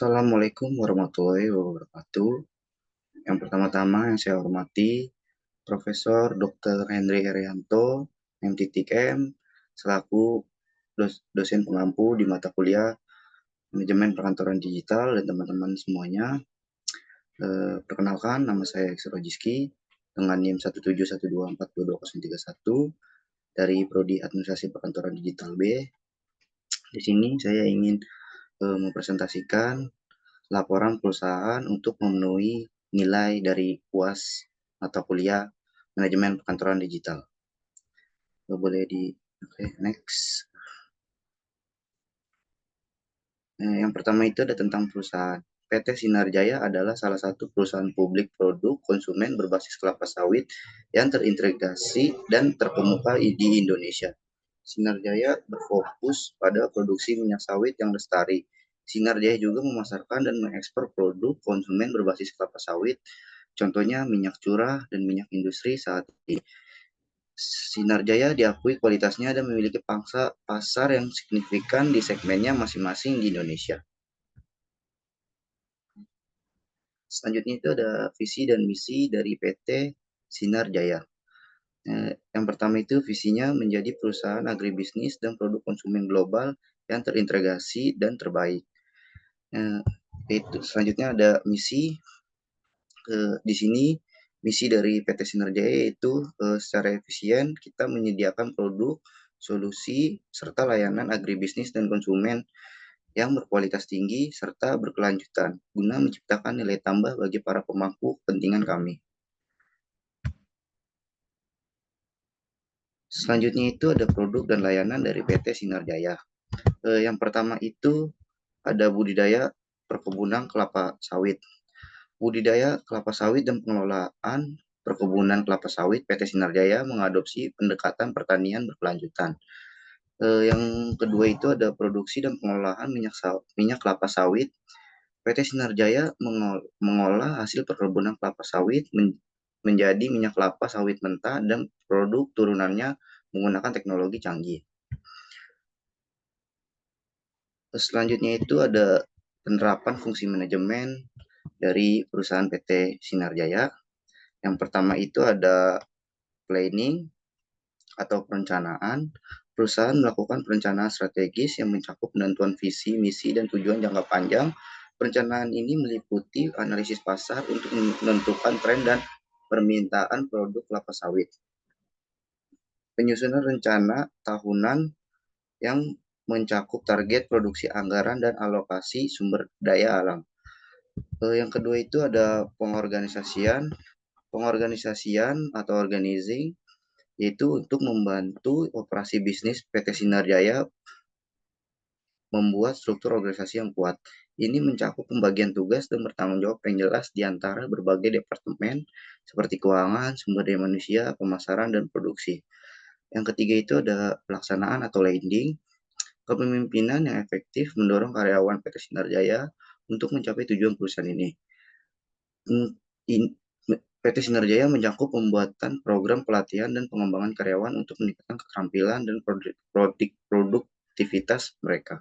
Assalamualaikum warahmatullahi wabarakatuh. Yang pertama-tama yang saya hormati Profesor Dr. Henry Herianto, MTTKM, selaku dosen pengampu di mata kuliah Manajemen Perkantoran Digital dan teman-teman semuanya. Perkenalkan, nama saya Eksro Jiski dengan NIM 171242201 dari Prodi Administrasi Perkantoran Digital B. Di sini saya ingin mempresentasikan laporan perusahaan untuk memenuhi nilai dari UAS mata kuliah Manajemen Perkantoran Digital. Boleh oke, next. Yang pertama itu ada tentang perusahaan. PT Sinar Jaya adalah salah satu perusahaan publik produk konsumen berbasis kelapa sawit yang terintegrasi dan terkemuka di Indonesia. Sinar Jaya berfokus pada produksi minyak sawit yang lestari. Sinar Jaya juga memasarkan dan mengekspor produk konsumen berbasis kelapa sawit, contohnya minyak curah dan minyak industri saat ini. Sinar Jaya diakui kualitasnya dan memiliki pangsa pasar yang signifikan di segmennya masing-masing di Indonesia. Selanjutnya itu ada visi dan misi dari PT Sinar Jaya. Yang pertama itu visinya menjadi perusahaan agribisnis dan produk konsumen global yang terintegrasi dan terbaik. Itu selanjutnya ada misi. Di sini misi dari PT Sinar Jaya yaitu secara efisien kita menyediakan produk, solusi, serta layanan agribisnis dan konsumen yang berkualitas tinggi serta berkelanjutan guna menciptakan nilai tambah bagi para pemangku kepentingan kami. Selanjutnya itu ada produk dan layanan dari PT Sinar Jaya. Yang pertama itu ada budidaya perkebunan kelapa sawit. Budidaya kelapa sawit dan pengelolaan perkebunan kelapa sawit PT Sinar Jaya mengadopsi pendekatan pertanian berkelanjutan. Yang kedua itu ada produksi dan pengelolaan minyak kelapa sawit. PT Sinar Jaya mengolah hasil perkebunan kelapa sawit menjadi minyak kelapa sawit mentah dan produk turunannya menggunakan teknologi canggih. Selanjutnya itu ada penerapan fungsi manajemen dari perusahaan PT Sinar Jaya. Yang pertama itu ada planning atau perencanaan. Perusahaan melakukan perencanaan strategis yang mencakup penentuan visi, misi, dan tujuan jangka panjang. Perencanaan ini meliputi analisis pasar untuk menentukan tren dan permintaan produk kelapa sawit. Penyusunan rencana tahunan yang mencakup target produksi anggaran dan alokasi sumber daya alam. Yang kedua itu ada pengorganisasian atau organizing, yaitu untuk membantu operasi bisnis PT Sinar Jaya membuat struktur organisasi yang kuat. Ini mencakup pembagian tugas dan bertanggung jawab yang jelas di antara berbagai departemen seperti keuangan, sumber daya manusia, pemasaran, dan produksi. Yang ketiga itu ada pelaksanaan atau leading. Kepemimpinan yang efektif mendorong karyawan PT Sinar Jaya untuk mencapai tujuan perusahaan ini. PT Sinar Jaya mencakup pembuatan program pelatihan dan pengembangan karyawan untuk meningkatkan keterampilan dan produktivitas mereka.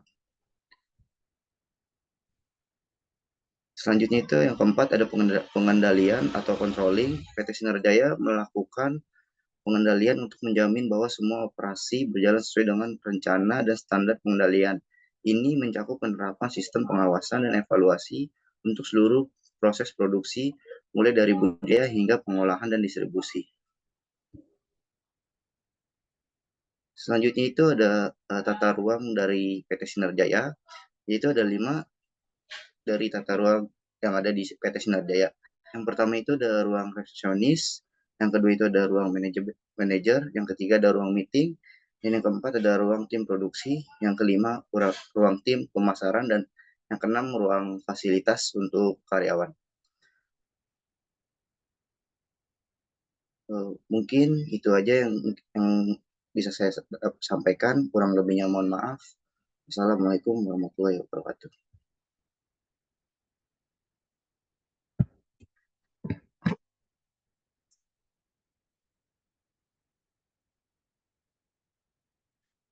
Selanjutnya itu yang keempat ada pengendalian atau controlling. PT Sinar Jaya melakukan pengendalian untuk menjamin bahwa semua operasi berjalan sesuai dengan rencana dan standar pengendalian. Ini mencakup penerapan sistem pengawasan dan evaluasi untuk seluruh proses produksi, mulai dari budidaya hingga pengolahan dan distribusi. Selanjutnya itu ada tata ruang dari PT Sinar Jaya, yaitu ada 5 dari tata ruang yang ada di PT Sinar Jaya. Yang pertama itu ada ruang resepsionis, yang kedua itu ada ruang manajer, yang ketiga ada ruang meeting, dan yang keempat ada ruang tim produksi, yang kelima ruang tim pemasaran, dan yang keenam ruang fasilitas untuk karyawan. Mungkin itu aja yang bisa saya sampaikan, kurang lebihnya mohon maaf. Assalamualaikum warahmatullahi wabarakatuh.